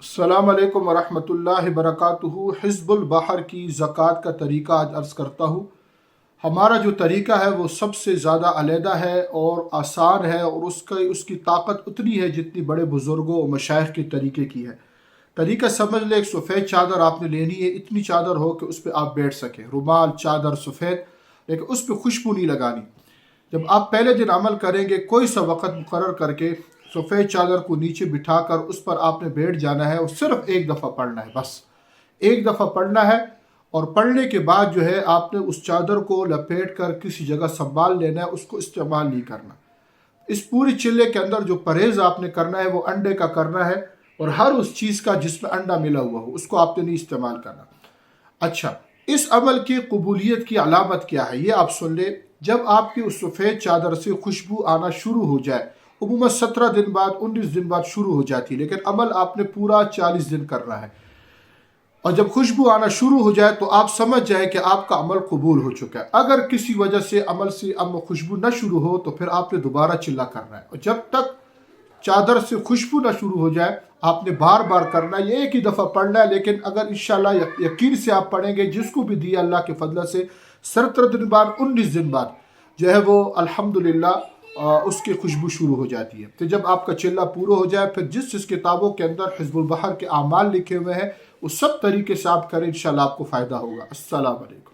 السلام علیکم ورحمۃ اللہ وبرکاتہ۔ حزب البحر کی زکوٰۃ کا طریقہ آج عرض کرتا ہوں۔ ہمارا جو طریقہ ہے وہ سب سے زیادہ علیحدہ ہے اور آسان ہے، اور اس کی طاقت اتنی ہے جتنی بڑے بزرگوں اور مشائخ کے طریقے کی ہے۔ طریقہ سمجھ لیں، ایک سفید چادر آپ نے لینی ہے، اتنی چادر ہو کہ اس پہ آپ بیٹھ سکیں، رومال چادر سفید، لیکن اس پہ خوشبو نہیں لگانی۔ جب آپ پہلے دن عمل کریں گے، کوئی سا وقت مقرر کر کے سفید چادر کو نیچے بٹھا کر اس پر آپ نے بیٹھ جانا ہے، اور صرف ایک دفعہ پڑھنا ہے، بس ایک دفعہ پڑھنا ہے۔ اور پڑھنے کے بعد جو ہے آپ نے اس چادر کو لپیٹ کر کسی جگہ سنبھال لینا ہے، اس کو استعمال نہیں کرنا۔ اس پوری چلے کے اندر جو پرہیز آپ نے کرنا ہے وہ انڈے کا کرنا ہے، اور ہر اس چیز کا جس میں انڈا ملا ہوا ہو اس کو آپ نے نہیں استعمال کرنا۔ اچھا، اس عمل کی قبولیت کی علامت کیا ہے یہ آپ سن لیں۔ جب آپ کی اس سفید چادر سے خوشبو آنا شروع ہو جائے، عموماً 17 دن بعد 19 دن بعد شروع ہو جاتی ہے، لیکن عمل آپ نے پورا 40 دن کرنا ہے، اور جب خوشبو آنا شروع ہو جائے تو آپ سمجھ جائیں کہ آپ کا عمل قبول ہو چکا ہے۔ اگر کسی وجہ سے عمل سے خوشبو نہ شروع ہو تو پھر آپ نے دوبارہ چلا کرنا ہے، اور جب تک چادر سے خوشبو نہ شروع ہو جائے آپ نے بار بار کرنا ہے۔ یہ ایک ہی دفعہ پڑھنا ہے، لیکن اگر انشاءاللہ یقین سے آپ پڑھیں گے، جس کو بھی دیا اللہ کے فضل سے 17 دن بعد 19 دن بعد جو ہے وہ الحمدللہ اس کی خوشبو شروع ہو جاتی ہے۔ تو جب آپ کا چلہ پورا ہو جائے، پھر جس کتابوں کے اندر حزب البحر کے اعمال لکھے ہوئے ہیں وہ سب طریقے سے آپ کریں، انشاءاللہ آپ کو فائدہ ہوگا۔ السلام علیکم۔